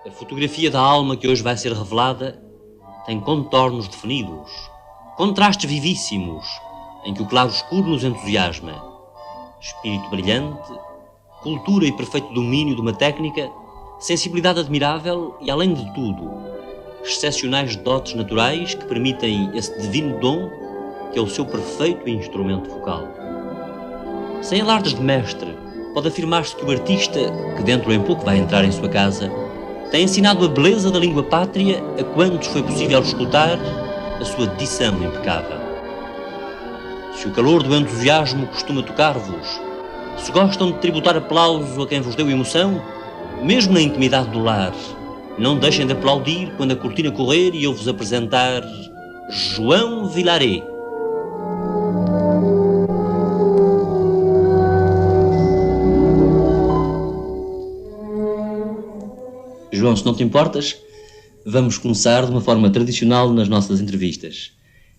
A fotografia da alma que hoje vai ser revelada tem contornos definidos, contrastes vivíssimos, em que o claro-escuro nos entusiasma. Espírito brilhante, cultura e perfeito domínio de uma técnica, sensibilidade admirável e, além de tudo, excepcionais dotes naturais que permitem esse divino dom que é o seu perfeito instrumento vocal. Sem alardes de mestre, pode afirmar-se que o artista, que dentro em pouco vai entrar em sua casa, tem ensinado a beleza da língua pátria a quantos foi possível escutar a sua dição impecável. Se o calor do entusiasmo costuma tocar-vos, se gostam de tributar aplauso a quem vos deu emoção, mesmo na intimidade do lar, não deixem de aplaudir quando a cortina correr e eu vos apresentar João Vilaret. João, se não te importas, vamos começar de uma forma tradicional nas nossas entrevistas.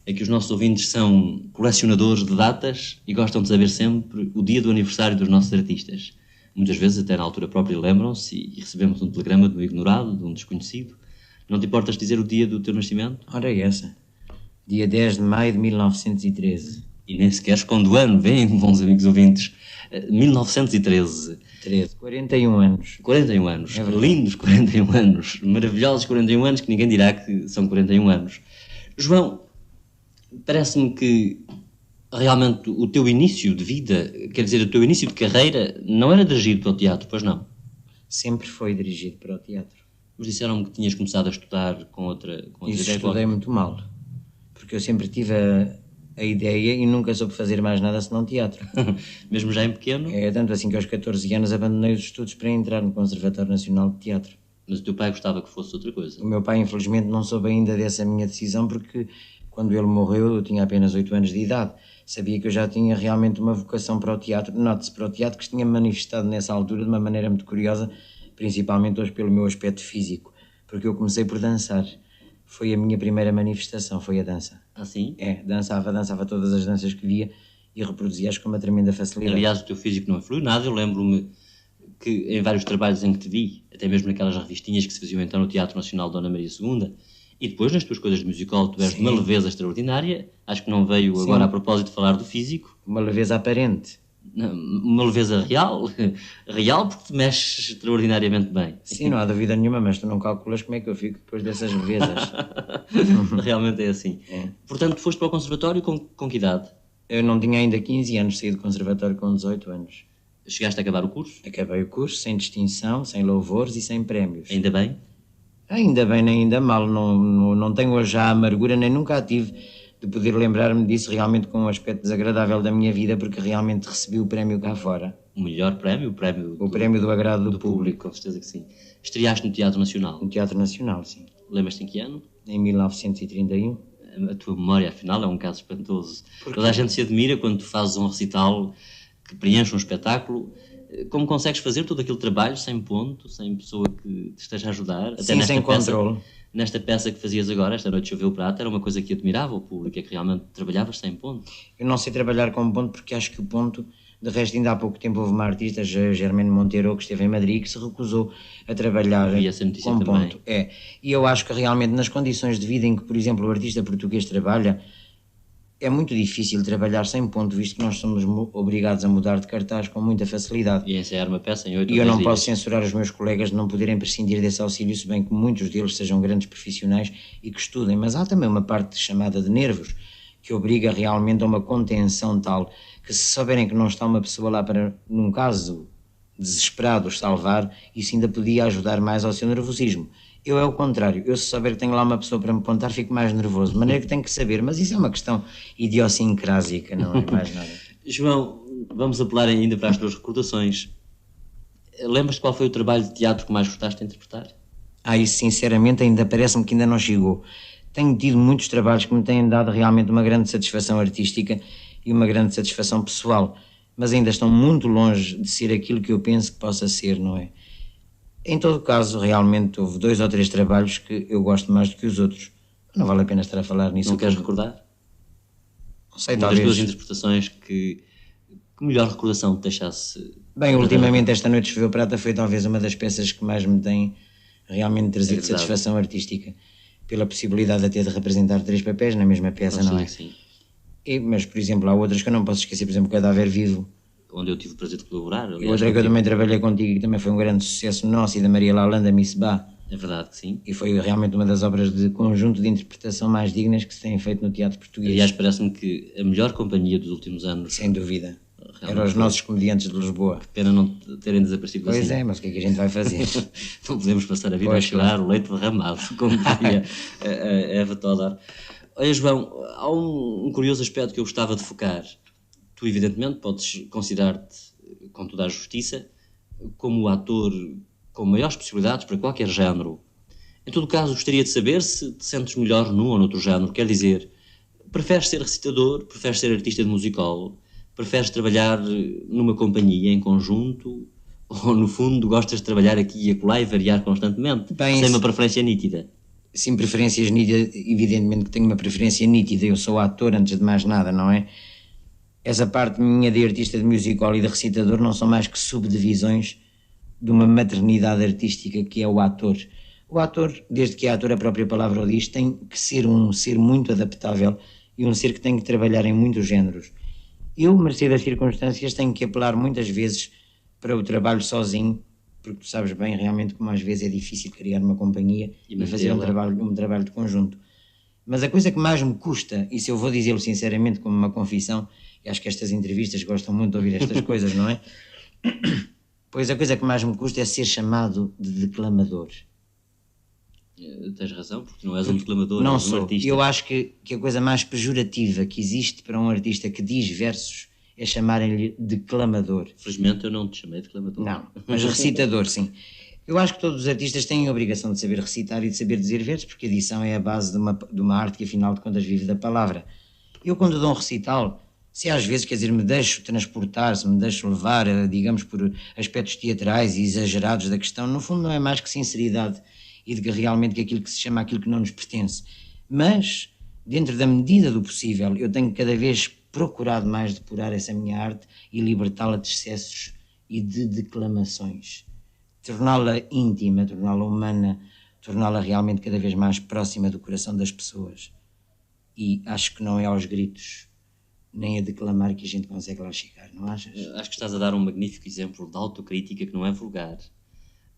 É que os nossos ouvintes são colecionadores de datas e gostam de saber sempre o dia do aniversário dos nossos artistas. Muitas vezes, até na altura própria, lembram-se e recebemos um telegrama de um ignorado, de um desconhecido. Não te importas dizer o dia do teu nascimento? Ora é essa. Dia 10 de maio de 1913. E nem sequer esconde o ano, vem, bons amigos ouvintes. 1913. 41 anos. 41 anos. É lindos 41 anos. Maravilhosos 41 anos que ninguém dirá que são 41 anos. João, parece-me que realmente o teu início de vida, quer dizer, o teu início de carreira, não era dirigido para o teatro, pois não? Sempre foi dirigido para o teatro. Mas disseram-me que tinhas começado a estudar com outra Isso ideia. Estudei muito mal. Porque eu sempre tive a ideia e nunca soube fazer mais nada senão teatro. Mesmo já em pequeno? É tanto assim que aos 14 anos abandonei os estudos para entrar no Conservatório Nacional de Teatro. Mas o teu pai gostava que fosse outra coisa? O meu pai, infelizmente, não soube ainda dessa minha decisão porque quando ele morreu eu tinha apenas 8 anos de idade. Sabia que eu já tinha realmente uma vocação para o teatro. Note-se, para o teatro, que se tinha manifestado nessa altura de uma maneira muito curiosa, principalmente hoje pelo meu aspecto físico. Porque eu comecei por dançar. Foi a minha primeira manifestação, foi a dança. Ah, sim? É, dançava todas as danças que via e reproduzia-as com uma tremenda facilidade. Aliás, o teu físico não influiu nada. Eu lembro-me que em vários trabalhos em que te vi, até mesmo naquelas revistinhas que se faziam então no Teatro Nacional Dona Maria II, e depois nas tuas coisas de musical, tu és de uma leveza extraordinária. Acho que não veio agora a propósito de falar do físico. Uma leveza aparente. Uma leveza real, real porque te mexes extraordinariamente bem. Sim, não há dúvida nenhuma, mas tu não calculas como é que eu fico depois dessas levezas. Realmente é assim. É. Portanto, foste para o conservatório com que idade? Eu não tinha ainda 15 anos, saí do conservatório com 18 anos. Chegaste a acabar o curso? Acabei o curso sem distinção, sem louvores e sem prémios. Ainda bem? Ainda bem, nem ainda mal. Não tenho hoje já a amargura, nem nunca a tive de poder lembrar-me disso realmente com um aspecto desagradável da minha vida, porque realmente recebi o prémio cá fora. O melhor prémio? O prémio do agrado do público. Com certeza que sim. Estreaste no Teatro Nacional? No Teatro Nacional, sim. Lembras-te em que ano? Em 1931. A tua memória, afinal, é um caso espantoso. Toda a gente se admira quando tu fazes um recital que preenche um espetáculo. Como consegues fazer todo aquele trabalho sem ponto, sem pessoa que te esteja a ajudar? Até sim, sem controle. Nesta peça que fazias agora, Esta Noite Choveu Prata, era uma coisa que admirava o público, é que realmente trabalhavas sem ponto. Eu não sei trabalhar com ponto porque acho que o ponto, de resto ainda há pouco tempo houve uma artista, Germaine Monteiro, que esteve em Madrid, que se recusou a trabalhar com ponto. É. E eu acho que realmente nas condições de vida em que, por exemplo, o artista português trabalha, é muito difícil trabalhar sem ponto, visto que nós somos obrigados a mudar de cartaz com muita facilidade. E ensaiar uma peça em 8 ou 10 dias. E eu não posso censurar os meus colegas de não poderem prescindir desse auxílio, se bem que muitos deles sejam grandes profissionais e que estudem. Mas há também uma parte chamada de nervos, que obriga realmente a uma contenção tal, que se souberem que não está uma pessoa lá para, num caso desesperado, os salvar, isso ainda podia ajudar mais ao seu nervosismo. Eu é o contrário, eu se souber que tenho lá uma pessoa para me contar fico mais nervoso, de maneira que tenho que saber, mas isso é uma questão idiosincrásica, não é mais nada. João, vamos apelar ainda para as tuas recordações. Lembras-te qual foi o trabalho de teatro que mais gostaste de interpretar? Isso sinceramente ainda parece-me que ainda não chegou. Tenho tido muitos trabalhos que me têm dado realmente uma grande satisfação artística e uma grande satisfação pessoal, mas ainda estão muito longe de ser aquilo que eu penso que possa ser, não é? Em todo caso, realmente houve 2 ou 3 trabalhos que eu gosto mais do que os outros. Não vale a pena estar a falar nisso. Não queres recordar? Não sei, uma talvez. Das tuas interpretações que melhor recordação te deixasse... Bem, ultimamente Esta Noite Choveu Prata foi talvez uma das peças que mais me tem realmente trazer verdade. satisfação artística pela possibilidade até de representar 3 papéis na mesma peça, não é? Sim. Mas, por exemplo, há outras que eu não posso esquecer, por exemplo, Cadáver Vivo, Onde eu tive o prazer de colaborar. e outra que eu também trabalhei contigo, que também foi um grande sucesso nosso, e da Maria Lalanda, Miss Bá. É verdade que sim. E foi realmente uma das obras de conjunto de interpretação mais dignas que se têm feito no teatro português. Aliás, parece-me que a melhor companhia dos últimos anos... Sem dúvida. Eram os nossos comediantes de Lisboa. Pena não terem desaparecido Pois assim. é, mas o que é que a gente vai fazer? Não podemos passar a vida a chorar o leite derramado, como dizia a Eva Todor. Olha, João, há um curioso aspecto que eu gostava de focar. Tu, evidentemente, podes considerar-te, com toda a justiça, como o ator com maiores possibilidades para qualquer género. Em todo caso, gostaria de saber se te sentes melhor num ou noutro género. Quer dizer, preferes ser recitador, preferes ser artista de musical, preferes trabalhar numa companhia em conjunto, ou no fundo gostas de trabalhar aqui e acolá e variar constantemente, sem uma preferência nítida? Sim, preferências nítidas, evidentemente que tenho uma preferência nítida, eu sou ator antes de mais nada, não é? Essa parte minha de artista de musical e de recitador não são mais que subdivisões de uma maternidade artística que é o ator. O ator, desde que é ator a própria palavra o diz, tem que ser um ser muito adaptável e um ser que tem que trabalhar em muitos géneros. Eu, mercê das circunstâncias, tenho que apelar muitas vezes para o trabalho sozinho, porque tu sabes bem realmente como às vezes é difícil criar uma companhia e fazer um trabalho de conjunto. Mas a coisa que mais me custa, e se eu vou dizê-lo sinceramente como uma confissão, e acho que estas entrevistas gostam muito de ouvir estas coisas, não é? Pois a coisa que mais me custa é ser chamado de declamador. Tens razão, porque não és um declamador, não és um sou. artista. Eu acho que a coisa mais pejorativa que existe para um artista que diz versos é chamarem-lhe declamador. Felizmente eu não te chamei de declamador. Não, mas recitador, sim. Eu acho que todos os artistas têm a obrigação de saber recitar e de saber dizer versos, porque a edição é a base de uma arte que, afinal de contas, vive da palavra. Eu, quando dou um recital, se às vezes, quer dizer, me deixo transportar, se me deixo levar, digamos, por aspectos teatrais e exagerados da questão, no fundo não é mais que sinceridade e de que realmente que aquilo que se chama aquilo que não nos pertence. Mas, dentro da medida do possível, eu tenho cada vez procurado mais depurar essa minha arte e libertá-la de excessos e de declamações. Torná-la íntima, torná-la humana, torná-la realmente cada vez mais próxima do coração das pessoas. E acho que não é aos gritos nem a declamar que a gente consegue lá chegar, não achas? Acho que estás a dar um magnífico exemplo de autocrítica que não é vulgar.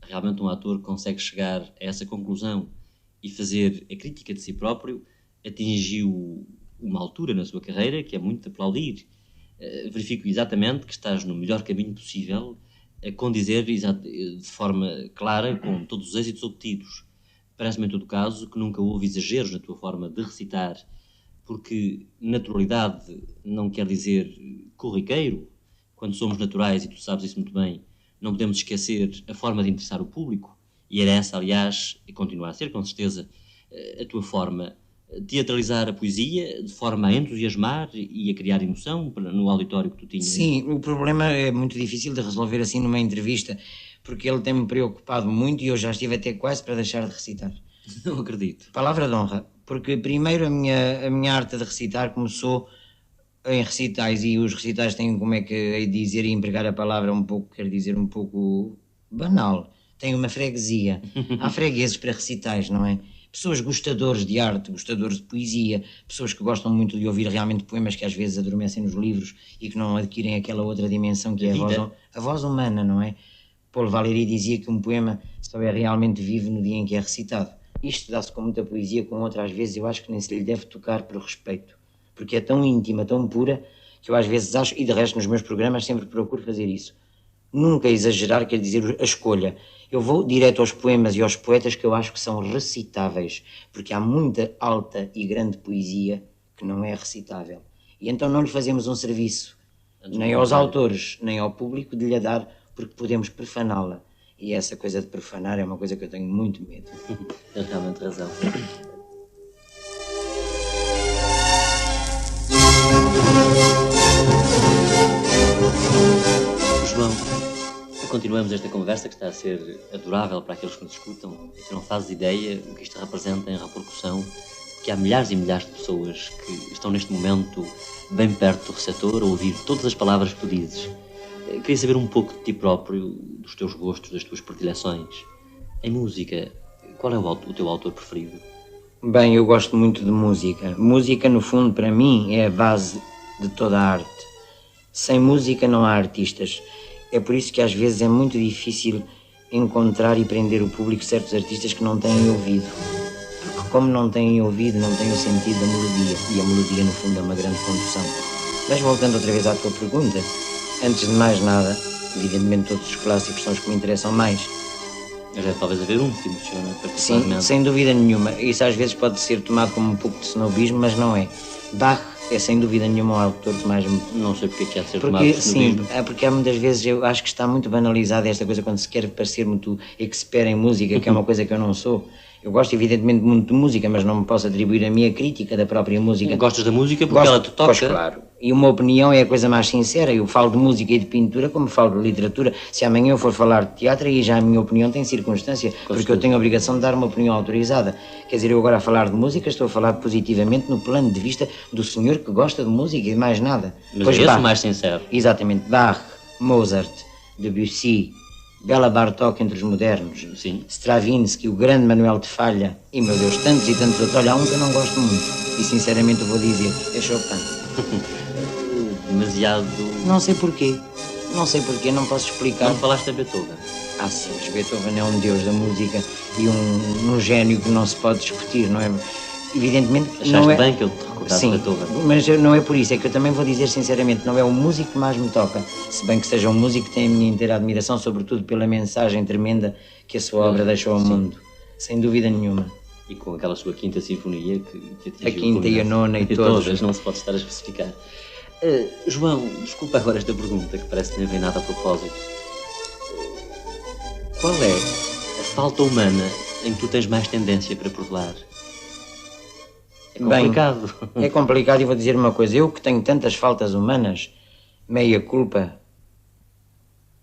Realmente um ator consegue chegar a essa conclusão e fazer a crítica de si próprio, atingiu uma altura na sua carreira que é muito de aplaudir. Verifico exatamente que estás no melhor caminho possível a condizer de forma clara com todos os êxitos obtidos. Parece-me, em todo caso, que nunca houve exageros na tua forma de recitar, porque naturalidade não quer dizer corriqueiro. Quando somos naturais, e tu sabes isso muito bem, não podemos esquecer a forma de interessar o público, e era essa, aliás, e continua a ser, com certeza, a tua forma. Teatralizar a poesia de forma a entusiasmar e a criar emoção no auditório que tu tinhas. Sim, o problema é muito difícil de resolver assim numa entrevista, porque ele tem-me preocupado muito e eu já estive até quase para deixar de recitar. Não acredito. Palavra de honra, porque primeiro a minha arte de recitar começou em recitais, e os recitais têm, como é que hei de dizer e empregar a palavra um pouco, quer dizer, um pouco banal. Tem uma freguesia. Há fregueses para recitais, não é? Pessoas gostadores de arte, gostadores de poesia, pessoas que gostam muito de ouvir realmente poemas que às vezes adormecem nos livros e que não adquirem aquela outra dimensão que é a voz humana, não é? Paul Valéry dizia que um poema só é realmente vivo no dia em que é recitado. Isto dá-se com muita poesia, com outra às vezes eu acho que nem se lhe deve tocar por respeito, porque é tão íntima, tão pura, que eu às vezes acho, e de resto nos meus programas sempre procuro fazer isso. Nunca exagerar, quer dizer, a escolha. Eu vou direto aos poemas e aos poetas que eu acho que são recitáveis, porque há muita alta e grande poesia que não é recitável. E então não lhe fazemos um serviço, nem aos autores, nem ao público, de lhe dar, porque podemos profaná-la. E essa coisa de profanar é uma coisa que eu tenho muito medo. Tens realmente razão. João, continuamos esta conversa que está a ser adorável para aqueles que nos escutam e que não fazes ideia o que isto representa em repercussão, que há milhares e milhares de pessoas que estão neste momento bem perto do receptor a ouvir todas as palavras que tu dizes. Queria saber um pouco de ti próprio, dos teus gostos, das tuas predileções. Em música, qual é o teu autor preferido? Bem, eu gosto muito de música. Música, no fundo, para mim, é a base de toda a arte. Sem música não há artistas. É por isso que às vezes é muito difícil encontrar e prender o público certos artistas que não têm ouvido. Porque como não têm ouvido, não têm o sentido da melodia. E a melodia, no fundo, é uma grande condução. Mas voltando outra vez à tua pergunta, antes de mais nada, evidentemente todos os clássicos são os que me interessam mais. Mas deve talvez haver um que te emociona particularmente. Sim, sem dúvida nenhuma. Isso às vezes pode ser tomado como um pouco de snobismo, mas não é. Bach é sem dúvida nenhuma o autor que mais me... Não sei porque é que há de ser tomado Porque, por sim, snobismo. porque há muitas vezes eu acho que está muito banalizada esta coisa quando se quer parecer muito expert em música, que é uma coisa que eu não sou. Eu gosto evidentemente muito de música, mas não me posso atribuir a minha crítica da própria música. Gostas da música porque ela te toca? Pois claro. E uma opinião é a coisa mais sincera. Eu falo de música e de pintura como falo de literatura. Se amanhã eu for falar de teatro, aí já a minha opinião tem circunstância, porque eu tenho a obrigação de dar uma opinião autorizada. Quer dizer, eu agora a falar de música estou a falar positivamente no plano de vista do senhor que gosta de música e de mais nada. Mas Pois é esse Bach, o mais sincero. exatamente. Bach, Mozart, Debussy, Bela Bartók entre os modernos, Sim. Stravinsky, o grande Manuel de Falha e, meu Deus, tantos e tantos outros. Olha, há um que eu não gosto muito e sinceramente eu vou dizer, é Chopin. Demasiado... Não sei porquê, não posso explicar. Não falaste da Beethoven. Ah sim, mas Beethoven é um deus da música e um gênio que não se pode discutir, não é? Evidentemente Achaste não é... bem que eu te recordasse Sim, Beethoven? mas não é por isso, é que eu também vou dizer sinceramente, não é o músico que mais me toca, se bem que seja um músico que tem a minha inteira admiração, sobretudo pela mensagem tremenda que a sua obra deixou ao mundo, sem dúvida nenhuma. E com aquela sua quinta sinfonia que atingiu A quinta e a nona e todas. todas. Não se pode estar a especificar. João, desculpa agora esta pergunta que parece que não vem nada a propósito. Qual é a falta humana em que tu tens mais tendência para perdoar? É complicado. Bem, é complicado e vou dizer uma coisa. Eu que tenho tantas faltas humanas, meia culpa,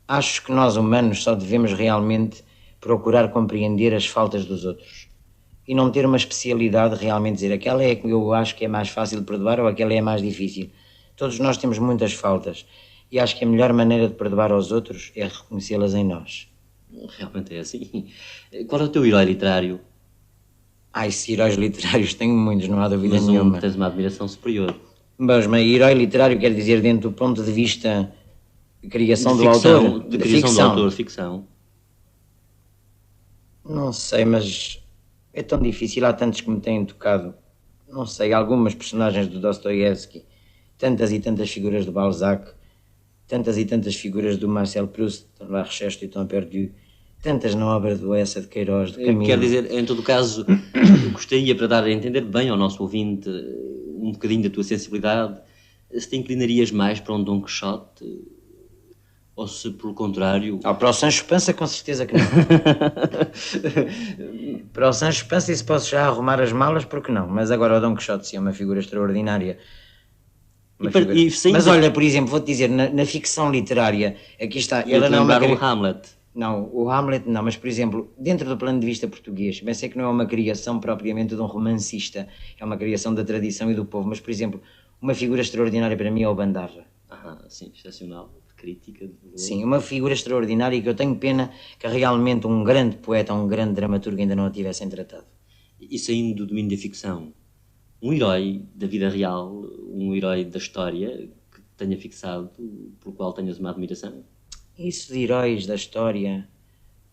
acho que nós humanos só devemos realmente procurar compreender as faltas dos outros. E não ter uma especialidade de realmente dizer aquela é que eu acho que é mais fácil de perdoar ou aquela é mais difícil. Todos nós temos muitas faltas e acho que a melhor maneira de perdoar aos outros é reconhecê-las em nós. Realmente é assim. Qual é o teu herói literário? Ai, se heróis literários tenho muitos, não há dúvida Mas nenhuma. tens uma admiração superior. Mas herói literário quer dizer dentro do ponto de vista de criação De do ficção, autor. de criação do autor, de ficção. Não sei, mas é tão difícil, há tantos que me têm tocado. Não sei, algumas personagens do Dostoiévski, tantas e tantas figuras do Balzac, tantas e tantas figuras do Marcel Proust, La Recherche du Temps Perdu, tantas na obra do Essa de Queiroz, de Camilo. Quer dizer, em todo o caso, gostaria, para dar a entender bem ao nosso ouvinte um bocadinho da tua sensibilidade, se te inclinarias mais para um Dom Quixote ou se, pelo contrário... Para o Sancho Panza, com certeza que não. Para o Sancho Panza, isso posso já arrumar as malas, porque não? Mas agora o Dom Quixote, sim, é uma figura extraordinária. Mas olha, por exemplo, vou-te dizer, na ficção literária, aqui está... Ela não é o Hamlet. Não, o Hamlet não, mas por exemplo, dentro do plano de vista português, bem sei que não é uma criação propriamente de um romancista, é uma criação da tradição e do povo, mas por exemplo, uma figura extraordinária para mim é o Bandarra. Ah, sim, excepcional, de crítica. Sim, uma figura extraordinária e que eu tenho pena que realmente um grande poeta, um grande dramaturgo ainda não a tivessem tratado. E saindo do domínio da ficção, um herói da vida real, um herói da história que tenha fixado, pelo qual tenhas uma admiração? Isso de heróis da história,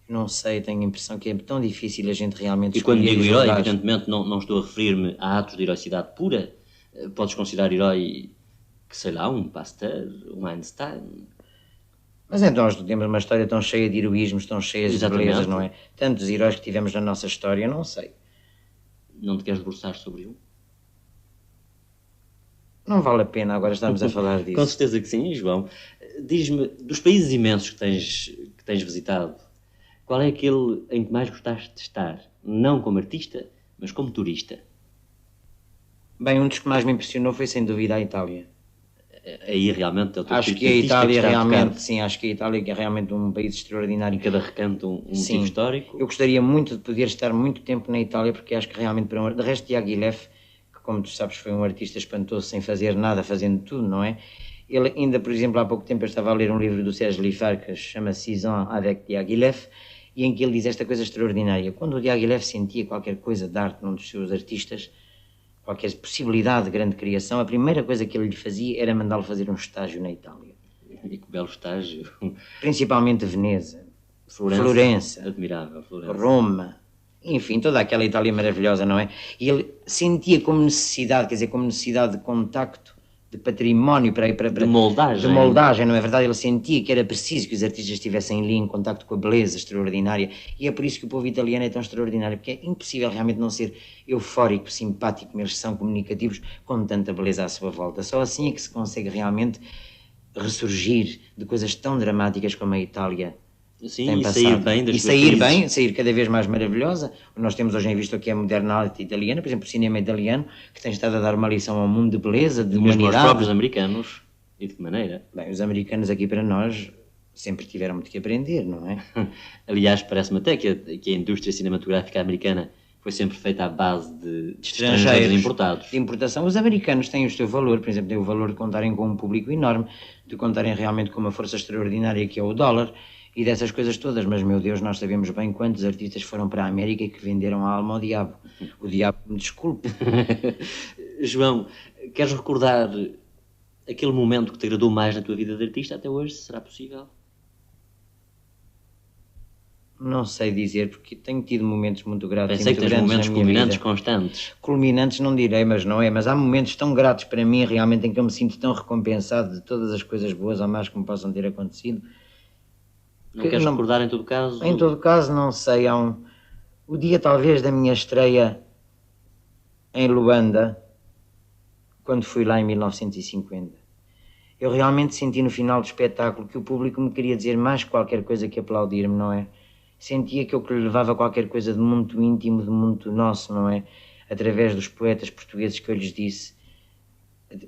não sei, tenho a impressão que é tão difícil a gente realmente escolher. E quando digo herói, julgar. evidentemente não estou a referir-me a atos de heroicidade pura. Podes considerar herói, que sei lá, um Pasteur, um Einstein. Mas então nós temos uma história tão cheia de heroísmos, tão cheia de belezas, não é? Tantos heróis que tivemos na nossa história, não sei. Não te queres debruçar sobre um? Não vale a pena agora estarmos a falar disso. Com certeza que sim, João. Diz-me, dos países imensos que tens visitado, qual é aquele em que mais gostaste de estar? Não como artista, mas como turista? Bem, um dos que mais me impressionou foi sem dúvida a Itália. Aí realmente é o teu acho que a Itália realmente, sim, acho que a Itália é realmente um país extraordinário. Cada recanto um motivo histórico. Eu gostaria muito de poder estar muito tempo na Itália, porque acho que realmente para de resto Diaghilev, que como tu sabes foi um artista espantoso sem fazer nada, fazendo tudo, não é? Ele ainda, por exemplo, há pouco tempo eu estava a ler um livro do Serge Liffard que chama 6 ans avec Diaghilev, e em que ele diz esta coisa extraordinária. Quando o Diaghilev sentia qualquer coisa de arte num dos seus artistas, qualquer possibilidade de grande criação, a primeira coisa que ele lhe fazia era mandá-lo fazer um estágio na Itália. E que belo estágio. Principalmente Veneza, Florença, admirável, Florença. Roma, enfim, toda aquela Itália maravilhosa, não é? E ele sentia como necessidade, quer dizer, como necessidade de contacto, de património, de moldagem. De moldagem, não é verdade? Ele sentia que era preciso que os artistas estivessem ali em contacto com a beleza extraordinária, e é por isso que o povo italiano é tão extraordinário, porque é impossível realmente não ser eufórico, simpático, como eles são comunicativos, com tanta beleza à sua volta. Só assim é que se consegue realmente ressurgir de coisas tão dramáticas como a Itália. Sim, e sair bem das suas sair crises. bem, sair cada vez mais maravilhosa. Nós temos hoje em vista o que é a moderna arte italiana, por exemplo, o cinema italiano, que tem estado a dar uma lição ao mundo de beleza, de mesmo humanidade. aos próprios americanos. E de que maneira? Bem, os americanos aqui para nós sempre tiveram muito que aprender, não é? Aliás, parece-me até que a indústria cinematográfica americana foi sempre feita à base de estrangeiros importados. De importação. Os americanos têm o seu valor, por exemplo, têm o valor de contarem com um público enorme, de contarem realmente com uma força extraordinária que é o dólar, e dessas coisas todas, mas meu Deus, nós sabemos bem quantos artistas foram para a América e que venderam a alma ao diabo. O diabo me desculpe. João, queres recordar aquele momento que te agradou mais na tua vida de artista até hoje? Será possível? Não sei dizer, porque tenho tido momentos muito gratos. Pensei e muito que tens grandes momentos na minha culminantes vida. constantes. Culminantes não direi, mas não é. Mas há momentos tão gratos para mim, realmente, em que eu me sinto tão recompensado de todas as coisas boas ou más que me possam ter acontecido. Não queres recordar em todo caso? Em todo caso, não sei. O dia talvez da minha estreia em Luanda, quando fui lá em 1950. Eu realmente senti no final do espetáculo que o público me queria dizer mais qualquer coisa que aplaudir-me, não é? Sentia que eu lhe levava qualquer coisa de muito íntimo, de muito nosso, não é? Através dos poetas portugueses que eu lhes disse.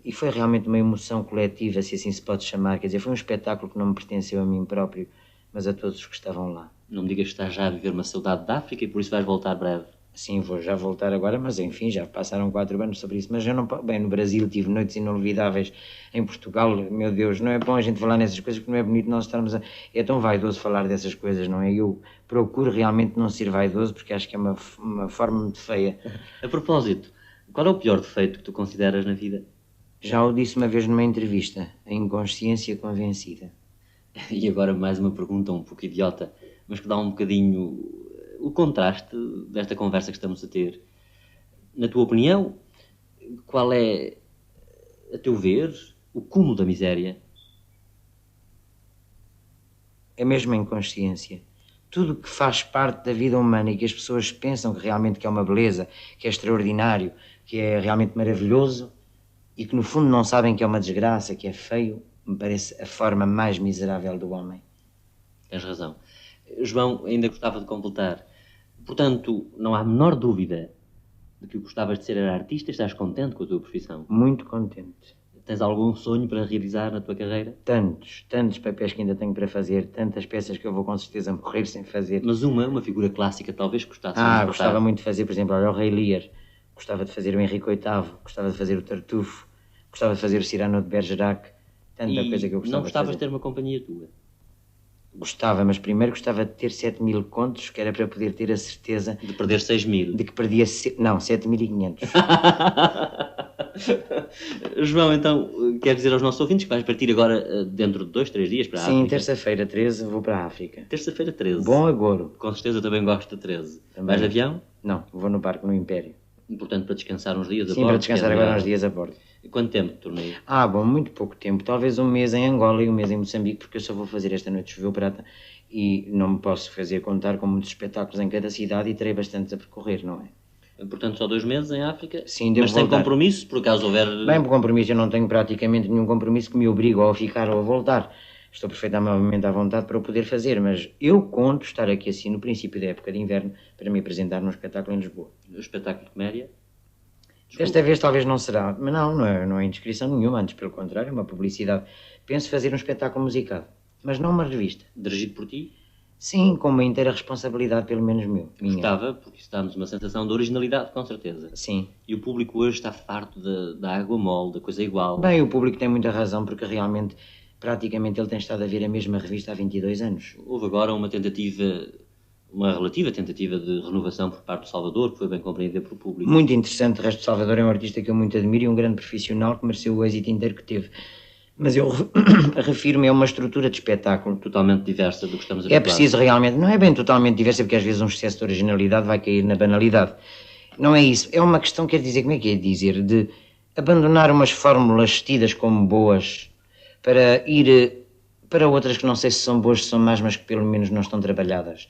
E foi realmente uma emoção coletiva, se assim se pode chamar. Quer dizer, foi um espetáculo que não me pertenceu a mim próprio, mas a todos os que estavam lá. Não me digas que estás já a viver uma saudade da África e por isso vais voltar breve. Sim, vou já voltar agora, mas enfim, já passaram 4 anos sobre isso. Mas eu não... Bem, no Brasil tive noites inolvidáveis. Em Portugal, meu Deus, não é bom a gente falar nessas coisas, porque não é bonito nós estarmos a... É tão vaidoso falar dessas coisas, não é? Eu procuro realmente não ser vaidoso, porque acho que é uma forma muito feia. A propósito, qual é o pior defeito que tu consideras na vida? Já o disse uma vez numa entrevista, a inconsciência convencida. E agora mais uma pergunta um pouco idiota, mas que dá um bocadinho o contraste desta conversa que estamos a ter. Na tua opinião, qual é, a teu ver, o cúmulo da miséria? É mesmo a inconsciência. Tudo que faz parte da vida humana e que as pessoas pensam que realmente que é uma beleza, que é extraordinário, que é realmente maravilhoso e que no fundo não sabem que é uma desgraça, que é feio, me parece a forma mais miserável do homem. Tens razão. João, ainda gostava de completar. Portanto, não há a menor dúvida de que gostavas de ser artista e estás contente com a tua profissão? Muito contente. Tens algum sonho para realizar na tua carreira? Tantos papéis que ainda tenho para fazer, tantas peças que eu vou com certeza morrer sem fazer. Mas uma figura clássica talvez gostasse de gostava muito de fazer, por exemplo, o Rei Lear, gostava de fazer o Henrique VIII, gostava de fazer o Tartufo, gostava de fazer o Cyrano de Bergerac, tanta coisa que eu gostava de fazer. Não gostavas de ter uma companhia tua? Gostava, mas primeiro gostava de ter 7.000 contos, que era para poder ter a certeza... De perder 6.000? De que perdia... Não, 7.500. João, então, quer dizer aos nossos ouvintes que vais partir agora dentro de 2, 3 dias para a África? Sim, terça-feira 13 vou para a África. Terça-feira 13? Bom agouro. Com certeza eu também gosto de 13. Também. Vais de avião? Não, vou no barco no Império. Portanto, para descansar uns dias a bordo? Sim, para descansar agora uns dias a bordo. E quanto tempo de torneio? Bom, muito pouco tempo. Talvez um mês em Angola e um mês em Moçambique, porque eu só vou fazer esta noite Choveu Prata e não me posso fazer contar com muitos espetáculos em cada cidade e terei bastantes a percorrer, não é? Portanto, só 2 meses em África? Sim, devo Mas sem voltar. compromisso, por acaso houver... Bem, por compromisso eu não tenho praticamente nenhum compromisso que me obrigue ou a ficar ou a voltar. Estou perfeitamente à vontade para o poder fazer, mas eu conto estar aqui assim no princípio da época de inverno para me apresentar num espetáculo em Lisboa. O espetáculo de comédia? Desta vez talvez não será, mas não é inscrição nenhuma, antes pelo contrário, é uma publicidade. Penso fazer um espetáculo musical, mas não uma revista. Dirigido por ti? Sim, com uma inteira responsabilidade, pelo menos minha. Gostava, porque isso dá-nos uma sensação de originalidade, com certeza. Sim. E o público hoje está farto da água mole, da coisa igual. Bem, o público tem muita razão, porque realmente, praticamente ele tem estado a ver a mesma revista há 22 anos. Houve agora uma tentativa uma relativa tentativa de renovação por parte do Salvador, que foi bem compreendida pelo público. Muito interessante, o resto, Salvador é um artista que eu muito admiro e um grande profissional que mereceu o êxito inteiro que teve. Mas eu refiro-me a uma estrutura de espetáculo totalmente diversa do que estamos a É preciso realmente, não é bem totalmente diversa, porque às vezes um excesso de originalidade vai cair na banalidade. Não é isso, é uma questão, quer dizer, como é que é dizer, de abandonar umas fórmulas tidas como boas para ir para outras que não sei se são boas, se são más, mas que pelo menos não estão trabalhadas.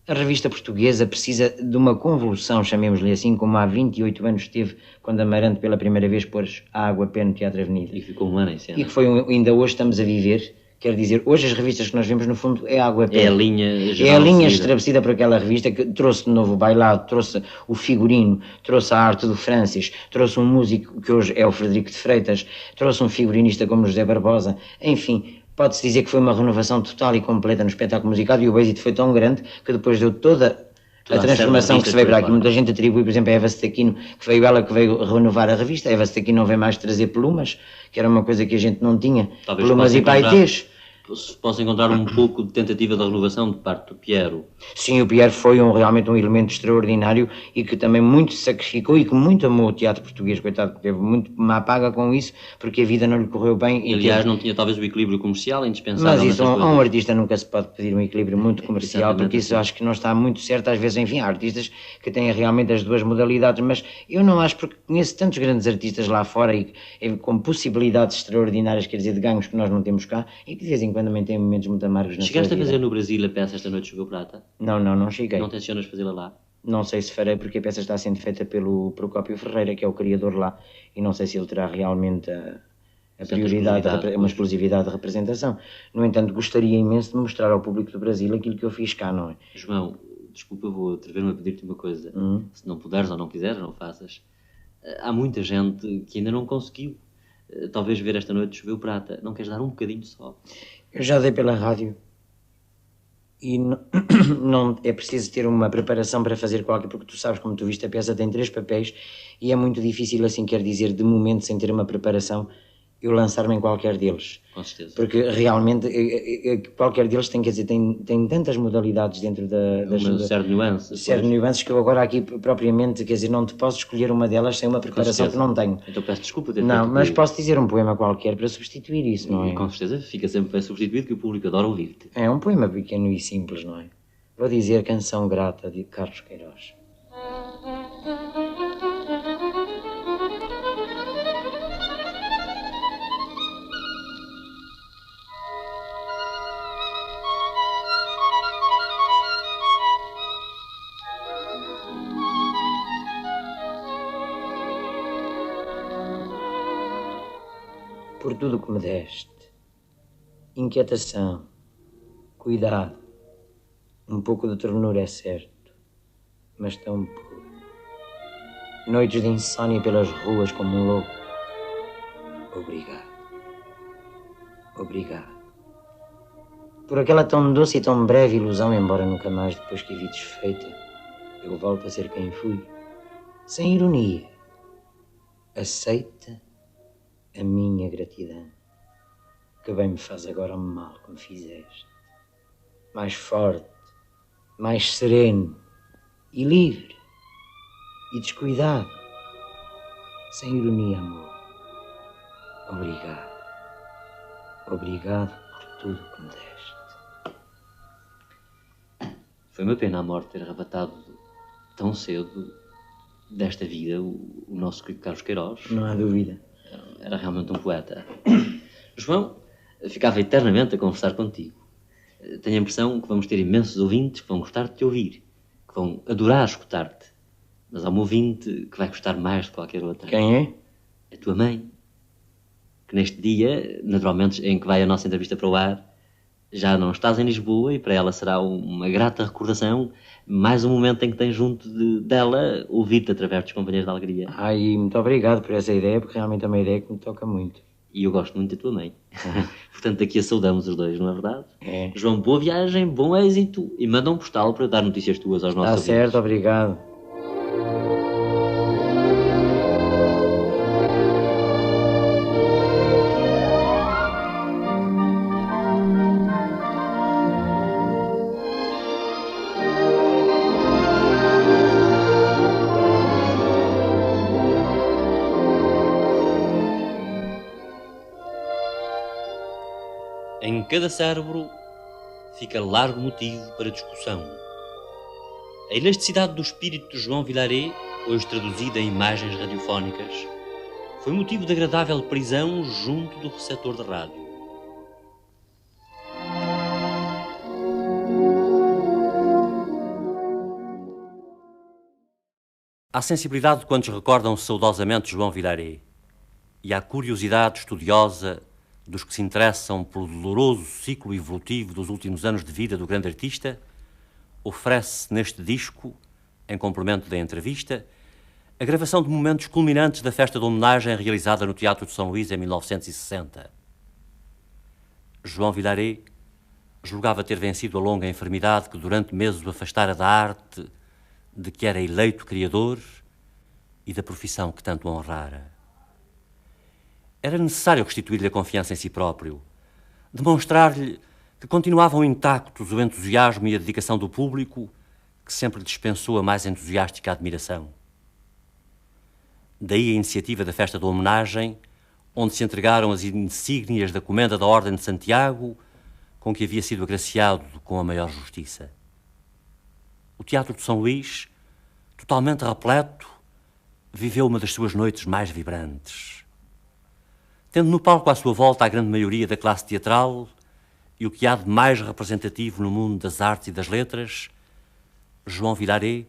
A revista portuguesa precisa de uma convolução, chamemos-lhe assim, como há 28 anos teve quando Amarante pela primeira vez pôs a água a pé no Teatro Avenida. E ficou um ano em cena. E que foi, ainda hoje estamos a viver, quer dizer, hoje as revistas que nós vemos no fundo é a água a pé. É a linha geral. É a linha estabelecida por aquela revista que trouxe de novo o bailado, trouxe o figurino, trouxe a arte do Francis, trouxe um músico que hoje é o Frederico de Freitas, trouxe um figurinista como José Barbosa, enfim... Pode-se dizer que foi uma renovação total e completa no espetáculo musical e o êxito foi tão grande que depois deu toda a transformação que se veio para aqui. Muita gente atribui, por exemplo, a Eva Staquino, que veio ela que veio renovar a revista. A Eva Staquino não veio mais trazer plumas, que era uma coisa que a gente não tinha. Talvez plumas e paetês. Posso encontrar um pouco de tentativa de renovação de parte do Piero. Sim, o Piero foi realmente um elemento extraordinário e que também muito se sacrificou e que muito amou o teatro português, coitado, que teve muito má paga com isso, porque a vida não lhe correu bem. E aliás, não tinha talvez o equilíbrio comercial indispensável. Mas isso, a um artista nunca se pode pedir um equilíbrio muito comercial, porque isso acho que não está muito certo. Às vezes, enfim, há artistas que têm realmente as duas modalidades, mas eu não acho, porque conheço tantos grandes artistas lá fora e com possibilidades extraordinárias, quer dizer, de ganhos que nós não temos cá, e que de vez em quando também têm momentos muito amargos na sua vida. Chegaste a fazer no Brasil a peça Esta Noite Choveu Prata? Não cheguei. Não tencionas fazê-la lá? Não sei se farei, porque a peça está sendo feita pelo Procópio Ferreira, que é o criador lá, e não sei se ele terá realmente a prioridade, uma exclusividade de representação. No entanto, gostaria imenso de mostrar ao público do Brasil aquilo que eu fiz cá, não é? João, desculpa, vou atrever-me a pedir-te uma coisa. Se não puderes ou não quiseres, não faças. Há muita gente que ainda não conseguiu talvez ver Esta Noite Choveu Prata. Não queres dar um bocadinho só? Eu já dei pela rádio e não é preciso ter uma preparação para fazer qualquer, porque tu sabes, como tu viste, a peça tem 3 papéis e é muito difícil, assim quer dizer, de momento, sem ter uma preparação, eu lançar-me em qualquer deles. Com certeza. Porque realmente qualquer deles tem, quer dizer, tem tantas modalidades dentro das certas nuances. Certas nuances que eu agora aqui propriamente, quer dizer, não te posso escolher uma delas sem uma preparação que não tenho. Então peço desculpa. Não, mas posso dizer um poema qualquer para substituir isso, não é? Com certeza, fica sempre bem substituído, que o público adora ouvir-te. É um poema pequeno e simples, não é? Vou dizer Canção Grata de Carlos Queiroz. Por tudo que me deste, inquietação, cuidado, um pouco de ternura é certo, mas tão pouco. Noites de insônia pelas ruas como um louco. Obrigado. Obrigado. Por aquela tão doce e tão breve ilusão, embora nunca mais depois que a vi desfeita, eu volto a ser quem fui, sem ironia, aceita a minha gratidão, que bem me faz agora o mal que me fizeste. Mais forte, mais sereno e livre e descuidado, sem ironia, amor. Obrigado. Obrigado por tudo que me deste. Foi uma pena a morte ter arrebatado tão cedo desta vida o nosso querido Carlos Queiroz. Não há dúvida. Era realmente um poeta. João, ficava eternamente a conversar contigo. Tenho a impressão que vamos ter imensos ouvintes que vão gostar de te ouvir, que vão adorar escutar-te. Mas há um ouvinte que vai gostar mais de qualquer outra. Quem é? A tua mãe. Que neste dia, naturalmente, em que vai a nossa entrevista para o ar, já não estás em Lisboa e para ela será uma grata recordação, mais um momento em que tens junto dela ouvir-te através dos companheiros de alegria. Ai, muito obrigado por essa ideia, porque realmente é uma ideia que me toca muito. E eu gosto muito da tua mãe. Portanto, aqui a saudamos os dois, não é verdade? É. João, boa viagem, bom êxito e manda um postal para dar notícias tuas aos nossos ouvintes. Está certo, obrigado. Em cada cérebro fica largo motivo para discussão. A elasticidade do espírito de João Vilaret, hoje traduzida em imagens radiofónicas, foi motivo de agradável prisão junto do receptor de rádio. Há sensibilidade de quantos recordam saudosamente João Vilaret, e há curiosidade estudiosa dos que se interessam pelo doloroso ciclo evolutivo dos últimos anos de vida do grande artista. Oferece neste disco, em complemento da entrevista, a gravação de momentos culminantes da festa de homenagem realizada no Teatro de São Luís em 1960. João Vilaret julgava ter vencido a longa enfermidade que durante meses o afastara da arte de que era eleito criador e da profissão que tanto honrara. Era necessário restituir-lhe a confiança em si próprio, demonstrar-lhe que continuavam intactos o entusiasmo e a dedicação do público, que sempre dispensou a mais entusiástica admiração. Daí a iniciativa da festa da homenagem, onde se entregaram as insígnias da Comenda da Ordem de Santiago, com que havia sido agraciado com a maior justiça. O Teatro de São Luís, totalmente repleto, viveu uma das suas noites mais vibrantes. Tendo no palco à sua volta a grande maioria da classe teatral e o que há de mais representativo no mundo das artes e das letras, João Vilaret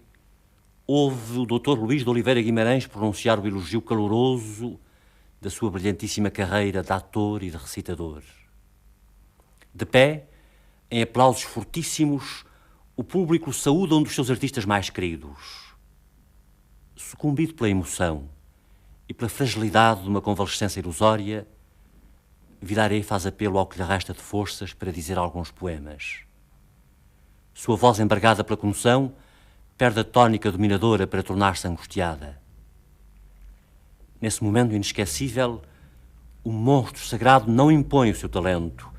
ouve o Dr. Luís de Oliveira Guimarães pronunciar o elogio caloroso da sua brilhantíssima carreira de ator e de recitador. De pé, em aplausos fortíssimos, o público saúda um dos seus artistas mais queridos. Sucumbido pela emoção e pela fragilidade de uma convalescença ilusória, Vilaret faz apelo ao que lhe resta de forças para dizer alguns poemas. Sua voz embargada pela comoção perde a tónica dominadora para tornar-se angustiada. Nesse momento inesquecível, o monstro sagrado não impõe o seu talento,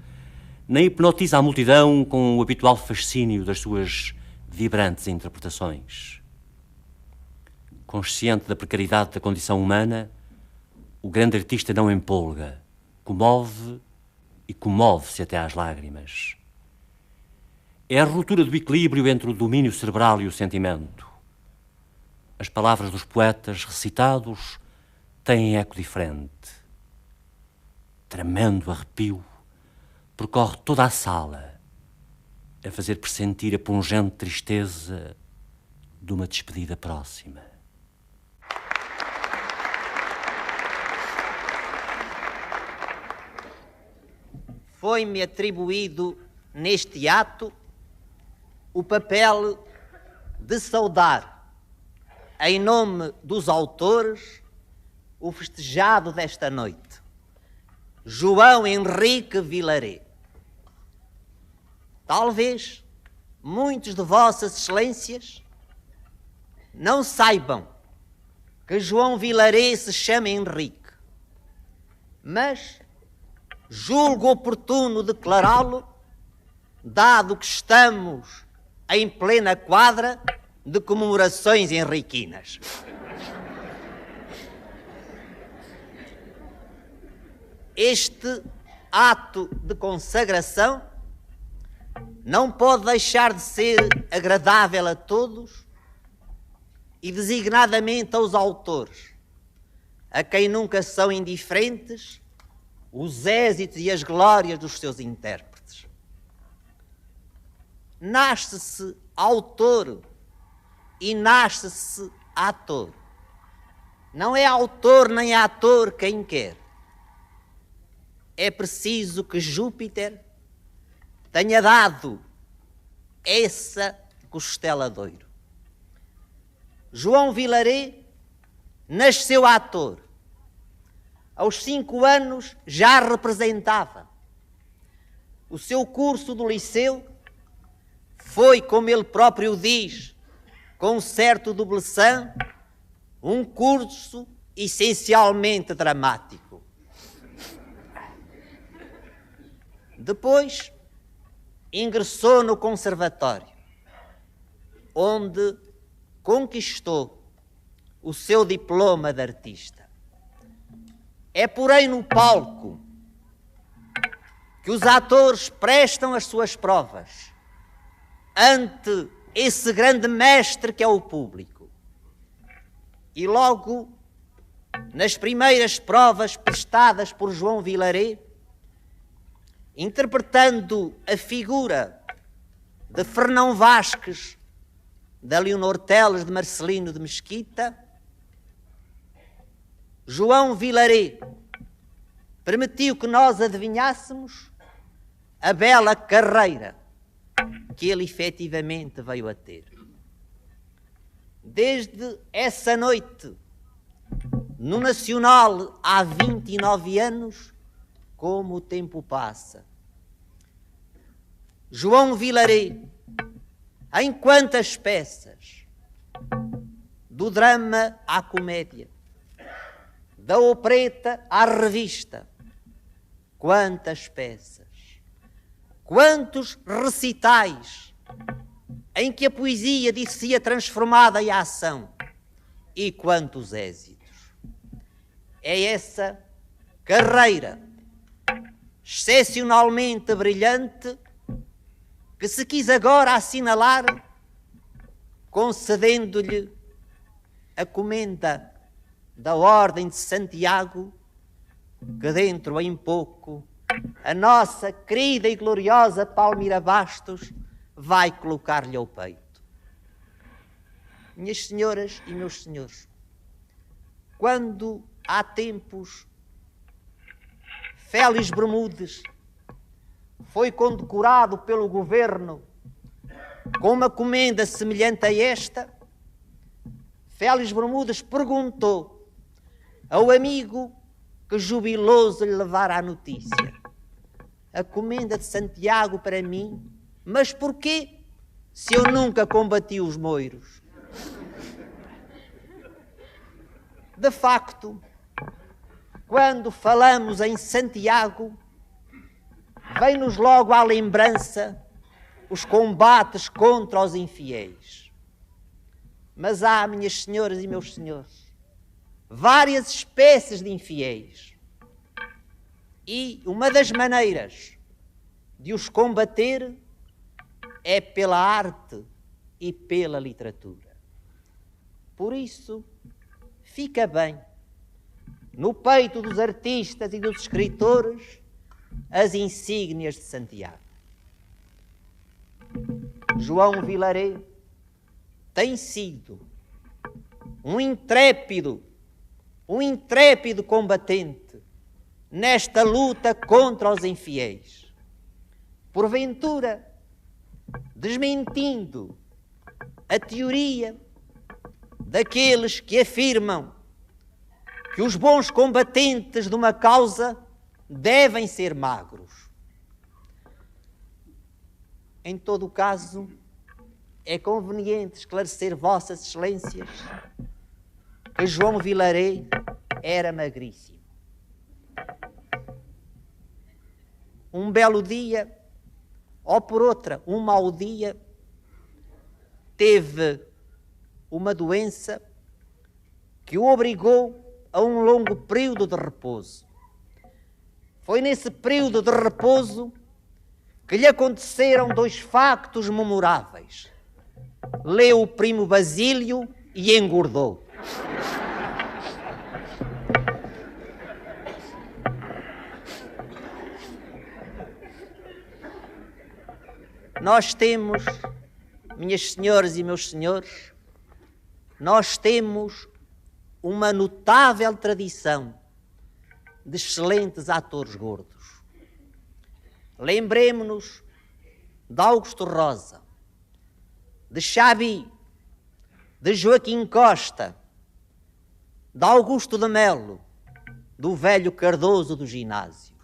nem hipnotiza a multidão com o habitual fascínio das suas vibrantes interpretações. Consciente da precariedade da condição humana, o grande artista não empolga, comove e comove-se até às lágrimas. É a ruptura do equilíbrio entre o domínio cerebral e o sentimento. As palavras dos poetas recitados têm eco diferente. Tremendo arrepio percorre toda a sala, a fazer pressentir a pungente tristeza de uma despedida próxima. Foi-me atribuído neste ato o papel de saudar, em nome dos autores, o festejado desta noite, João Henrique Vilaret. Talvez muitos de vossas excelências não saibam que João Vilaret se chama Henrique, mas julgo oportuno declará-lo, dado que estamos em plena quadra de comemorações henriquinas. Este ato de consagração não pode deixar de ser agradável a todos e designadamente aos autores, a quem nunca são indiferentes os êxitos e as glórias dos seus intérpretes. Nasce-se autor e nasce-se ator. Não é autor nem ator quem quer. É preciso que Júpiter tenha dado essa costela de ouro. João Vilaret nasceu ator. Aos 5 anos já representava. O seu curso do liceu foi, como ele próprio diz, com um certo dublessan, um curso essencialmente dramático. Depois ingressou no conservatório, onde conquistou o seu diploma de artista. É, porém, no palco que os atores prestam as suas provas ante esse grande mestre que é o público. E logo, nas primeiras provas prestadas por João Vilaré, interpretando a figura de Fernão Vasques, da Leonor Teles, de Marcelino de Mesquita, João Vilaré permitiu que nós adivinhássemos a bela carreira que ele efetivamente veio a ter. Desde essa noite, no Nacional, há 29 anos, como o tempo passa. João Vilaré, em quantas peças, do drama à comédia, da opereta à revista, quantas peças, quantos recitais em que a poesia disse-se transformada em ação, e quantos êxitos. É essa carreira excepcionalmente brilhante que se quis agora assinalar, concedendo-lhe a comenda da Ordem de Santiago, que dentro em pouco a nossa querida e gloriosa Palmira Bastos vai colocar-lhe ao peito. Minhas senhoras e meus senhores, quando há tempos Félix Bermudes foi condecorado pelo governo com uma comenda semelhante a esta, Félix Bermudes perguntou ao amigo que jubiloso lhe levara a notícia: a comenda de Santiago para mim, mas porquê, se eu nunca combati os moiros? De facto, quando falamos em Santiago, vem-nos logo à lembrança os combates contra os infiéis. Mas há, minhas senhoras e meus senhores, várias espécies de infiéis. E uma das maneiras de os combater é pela arte e pela literatura. Por isso, fica bem, no peito dos artistas e dos escritores, as insígnias de Santiago. João Vilaré tem sido um intrépido combatente nesta luta contra os infiéis. Porventura, desmentindo a teoria daqueles que afirmam que os bons combatentes de uma causa devem ser magros. Em todo o caso, é conveniente esclarecer Vossas Excelências que João Vilaré era magríssimo. Um belo dia, ou por outra, um mau dia, teve uma doença que o obrigou a um longo período de repouso. Foi nesse período de repouso que lhe aconteceram dois factos memoráveis. Leu o primo Basílio e engordou. Nós temos, minhas senhoras e meus senhores, nós temos uma notável tradição de excelentes atores gordos. Lembremos-nos de Augusto Rosa, de Chabi, de Joaquim Costa, de Augusto de Melo, do velho Cardoso do ginásio.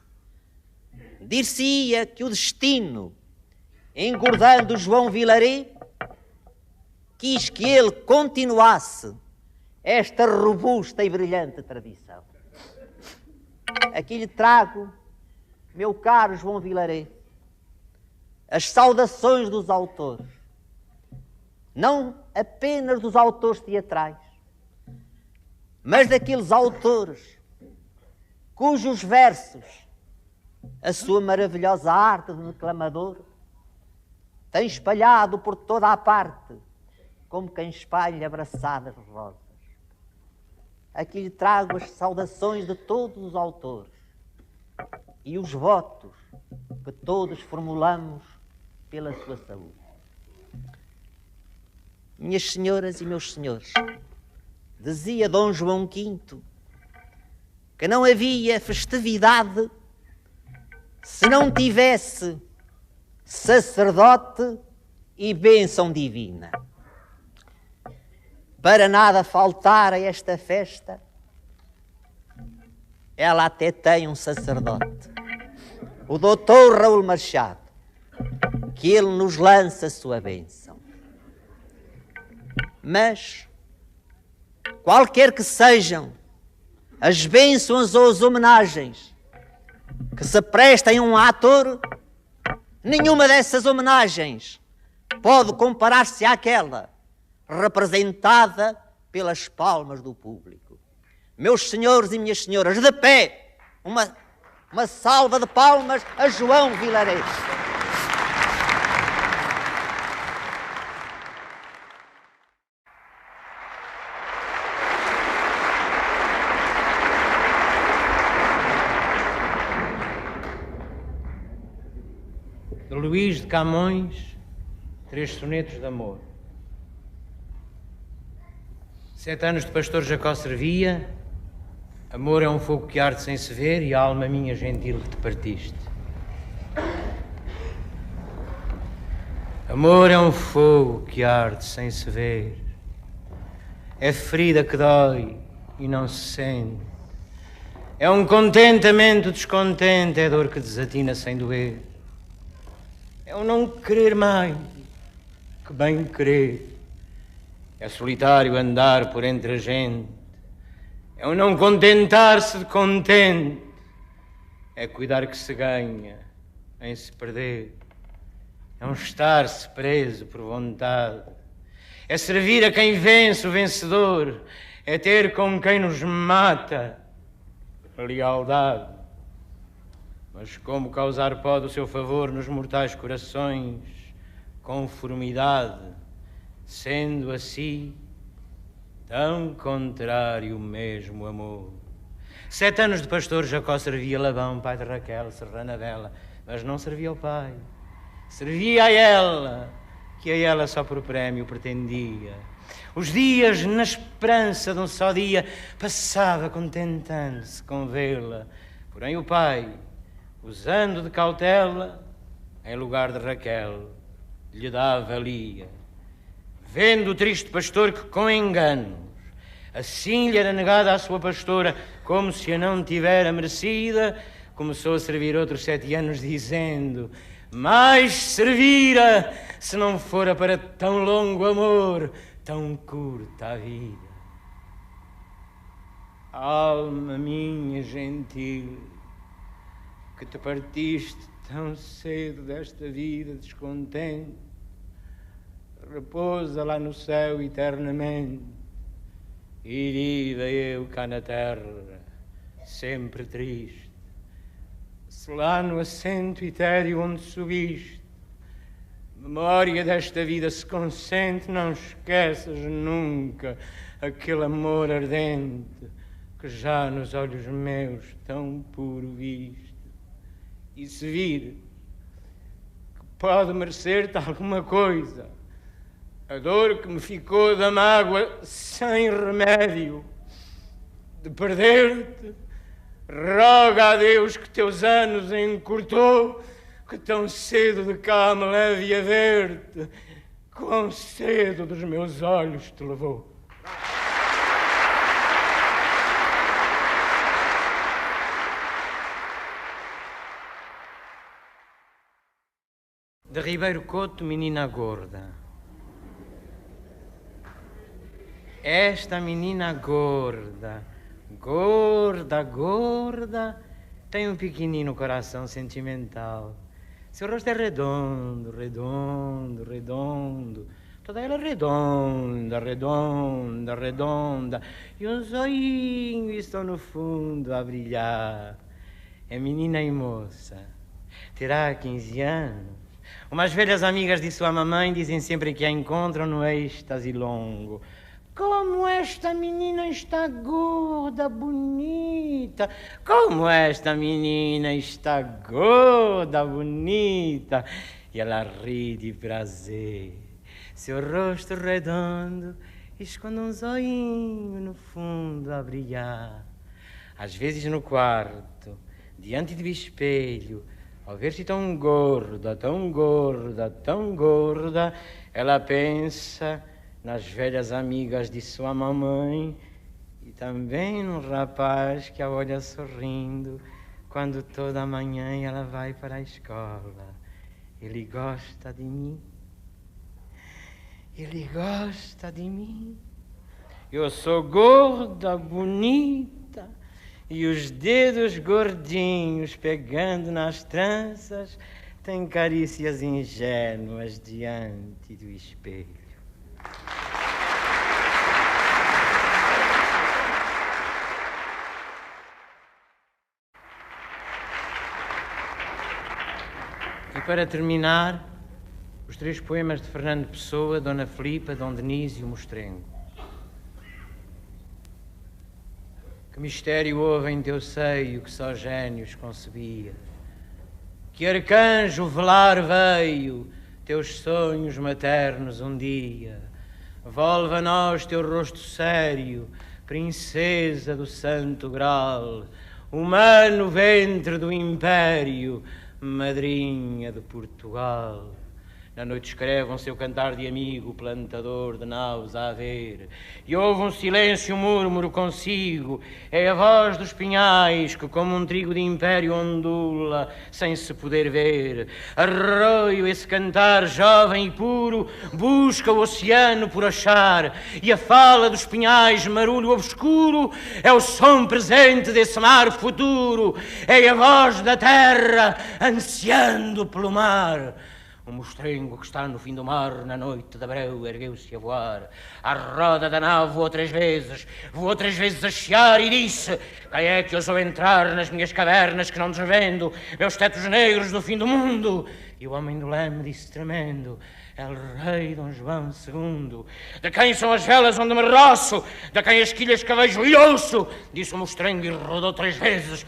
Dir-se-ia que o destino, engordando João Vilaré, quis que ele continuasse esta robusta e brilhante tradição. Aqui lhe trago, meu caro João Vilaré, as saudações dos autores, não apenas dos autores teatrais, mas daqueles autores cujos versos a sua maravilhosa arte de declamador, tem espalhado por toda a parte, como quem espalha abraçadas rosas. Aqui lhe trago as saudações de todos os autores e os votos que todos formulamos pela sua saúde. Minhas senhoras e meus senhores, dizia Dom João V que não havia festividade se não tivesse sacerdote e bênção divina. Para nada faltar a esta festa, ela até tem um sacerdote, o doutor Raul Machado, que ele nos lança a sua bênção. Mas, qualquer que sejam as bênçãos ou as homenagens que se prestem a um ator, nenhuma dessas homenagens pode comparar-se àquela representada pelas palmas do público. Meus senhores e minhas senhoras, de pé, uma salva de palmas a João Vilarejo. De Luís de Camões, 3 sonetos de amor. 7 anos de pastor Jacó servia, amor é um fogo que arde sem se ver, e a alma minha gentil que te partiste. Amor é um fogo que arde sem se ver, é ferida que dói e não se sente, é um contentamento descontente, é dor que desatina sem doer, é um não querer mais que bem querer, é solitário andar por entre a gente, é um não contentar-se de contente, é cuidar que se ganha em se perder, é um estar-se preso por vontade, é servir a quem vence o vencedor, é ter com quem nos mata a lealdade. Mas como causar pode o seu favor nos mortais corações conformidade, sendo assim tão contrário mesmo amor? 7 anos de pastor Jacó servia Labão, pai de Raquel, serrana dela, mas não servia ao pai, servia a ela, que a ela só por prémio pretendia. Os dias, na esperança de um só dia, passava contentando-se com vê-la, porém o pai, usando de cautela, em lugar de Raquel, lhe dava Lia. Vendo o triste pastor que com enganos assim lhe era negada a sua pastora, como se a não tivera merecida, começou a servir outros 7 anos, dizendo: mais servira, se não fora para tão longo amor, tão curta a vida. Alma minha gentil, que te partiste tão cedo desta vida descontente, repousa lá no céu eternamente, herida eu cá na terra, sempre triste. Se lá no assento etéreo onde subiste, memória desta vida se consente, não esqueças nunca aquele amor ardente que já nos olhos meus tão puro viste. E se vir que pode merecer-te alguma coisa, a dor que me ficou da mágoa sem remédio de perder-te, roga a Deus que teus anos encurtou, que tão cedo de cá me leve a ver-te, quão cedo dos meus olhos te levou. De Ribeiro Couto, menina gorda. Esta menina gorda, gorda, gorda, tem um pequenino coração sentimental. Seu rosto é redondo, redondo, redondo, toda ela redonda, redonda, redonda, e uns olhinhos estão no fundo a brilhar. é menina e moça. Terá 15 anos. Umas velhas amigas de sua mamãe dizem sempre que a encontram no êxtase longo. Como esta menina está gorda, bonita. Como esta menina está gorda, bonita. E ela ri de prazer. Seu rosto redondo esconde um zoinho no fundo a brilhar. Às vezes no quarto, diante do espelho, ao ver-se tão gorda, tão gorda, tão gorda, ela pensa nas velhas amigas de sua mamãe e também no rapaz que a olha sorrindo quando toda manhã ela vai para a escola. Ele gosta de mim. Ele gosta de mim. Eu sou gorda, bonita, e os dedos gordinhos pegando nas tranças têm carícias ingênuas diante do espelho. E para terminar, os 3 poemas de Fernando Pessoa, Dona Filipa, Dom Denise e o Mostrengo. Que mistério houve em teu seio que só gênios concebia? Que arcanjo velar veio teus sonhos maternos um dia? Volve a nós teu rosto sério, princesa do santo grau, humano ventre do império, madrinha de Portugal. Na noite escreve um seu cantar de amigo, plantador de naus a ver, e ouve um silêncio, um múrmuro consigo, é a voz dos pinhais que como um trigo de império ondula, sem se poder ver. Arroio esse cantar jovem e puro, busca o oceano por achar, e a fala dos pinhais, marulho obscuro, é o som presente desse mar futuro, é a voz da terra ansiando pelo mar. O mostrengo que está no fim do mar, na noite de abril, ergueu-se a voar. À roda da nave voou 3 vezes a chiar e disse: quem é que ousou entrar nas minhas cavernas que não desvendo, meus tetos negros do fim do mundo? E o homem do leme disse tremendo: El Rei Dom João II. De quem são as velas onde me roço? De quem as quilhas que vejo e ouço? Disse o mostrengo e rodou 3 vezes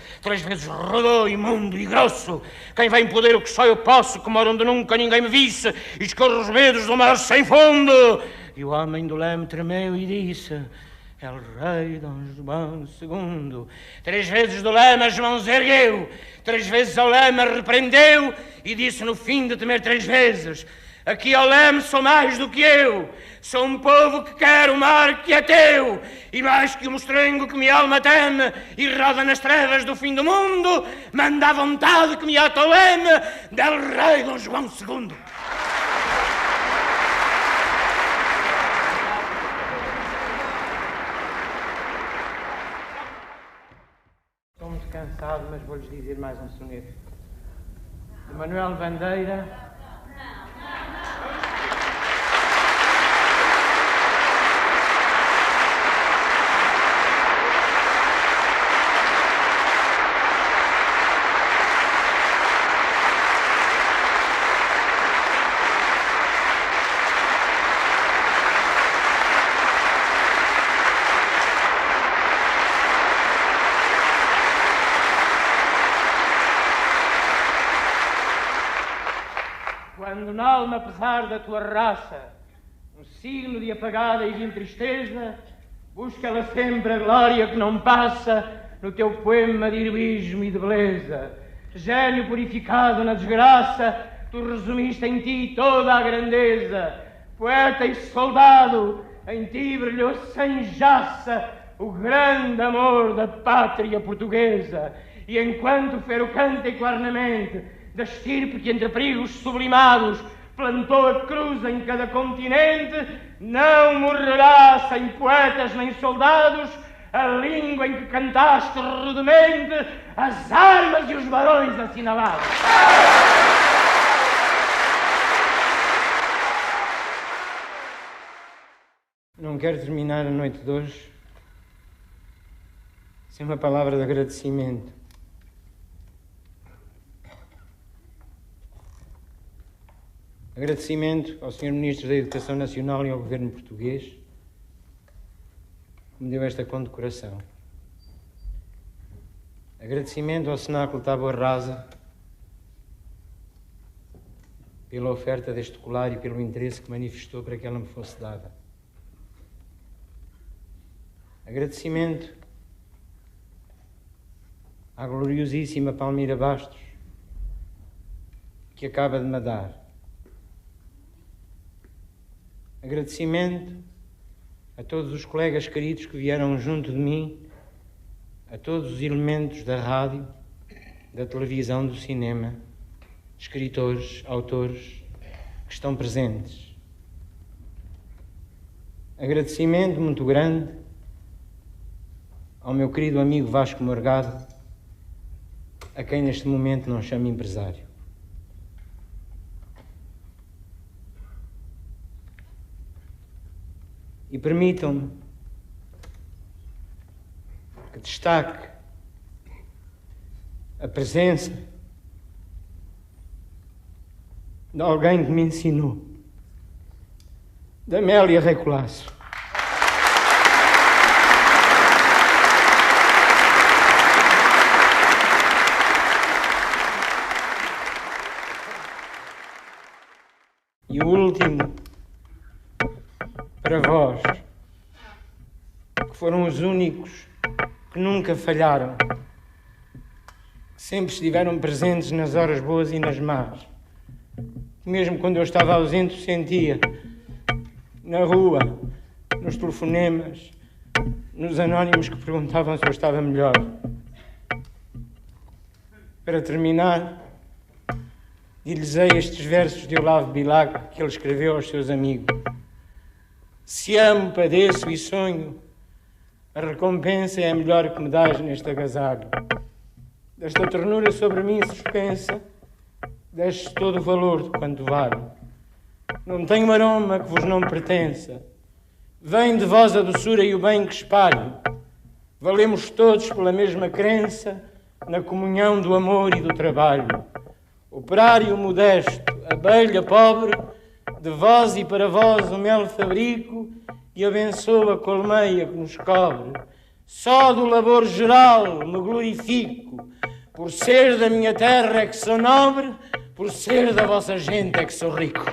rodou, imundo e grosso. Quem vem poder o que só eu posso, que moro onde nunca ninguém me visse, e escorro os medos do mar sem fundo. E o homem do leme tremeu e disse: El Rei Dom João II. 3 vezes do leme as mãos ergueu, 3 vezes ao leme repreendeu, e disse no fim de temer 3 vezes: aqui ao leme sou mais do que eu, sou um povo que quer o mar que é teu, e mais que o mostrengo que minha alma teme e roda nas trevas do fim do mundo, manda a vontade que me ata ao leme del Rei Dom João II. Estou muito cansado, mas vou-lhes dizer mais um soneto. De Manuel Bandeira. Quando n'alma, apesar da tua raça, um signo de apagada e de tristeza, busca ela sempre a glória que não passa no teu poema de heroísmo e de beleza. Gênio purificado na desgraça, tu resumiste em ti toda a grandeza. Poeta e soldado, em ti brilhou sem jaça o grande amor da pátria portuguesa. E enquanto fero canta e claramente da estirpe que entre perigos sublimados plantou a cruz em cada continente, não morrerá sem poetas nem soldados a língua em que cantaste rudemente as armas e os barões assinalados. Não quero terminar a noite de hoje sem uma palavra de agradecimento. Agradecimento ao Sr. Ministro da Educação Nacional e ao Governo Português que me deu esta condecoração. Agradecimento ao Cenáculo Tábua Rasa pela oferta deste colar e pelo interesse que manifestou para que ela me fosse dada. Agradecimento à gloriosíssima Palmira Bastos, que acaba de me dar. Agradecimento a todos os colegas queridos que vieram junto de mim, a todos os elementos da rádio, da televisão, do cinema, escritores, autores que estão presentes. Agradecimento muito grande ao meu querido amigo Vasco Morgado, a quem neste momento não chamo empresário. E permitam-me que destaque a presença de alguém que me ensinou, da Amélia Rei Colasso. E o último, para vós, que foram os únicos que nunca falharam, que sempre estiveram presentes nas horas boas e nas más. Mesmo quando eu estava ausente, sentia na rua, nos telefonemas, nos anónimos que perguntavam se eu estava melhor. Para terminar, dir-lhes-ei estes versos de Olavo Bilac que ele escreveu aos seus amigos. Se amo, padeço e sonho, a recompensa é a melhor que me dás neste agasalho. Desta ternura sobre mim suspensa, deste todo o valor de quanto vale. Não tenho aroma que vos não pertença. Vem de vós a doçura e o bem que espalho. Valemos todos pela mesma crença, na comunhão do amor e do trabalho. Operário modesto, abelha pobre, de vós e para vós o mel fabrico e abençoo a colmeia que nos cobre. Só do labor geral me glorifico, por ser da minha terra é que sou nobre, por ser da vossa gente é que sou rico.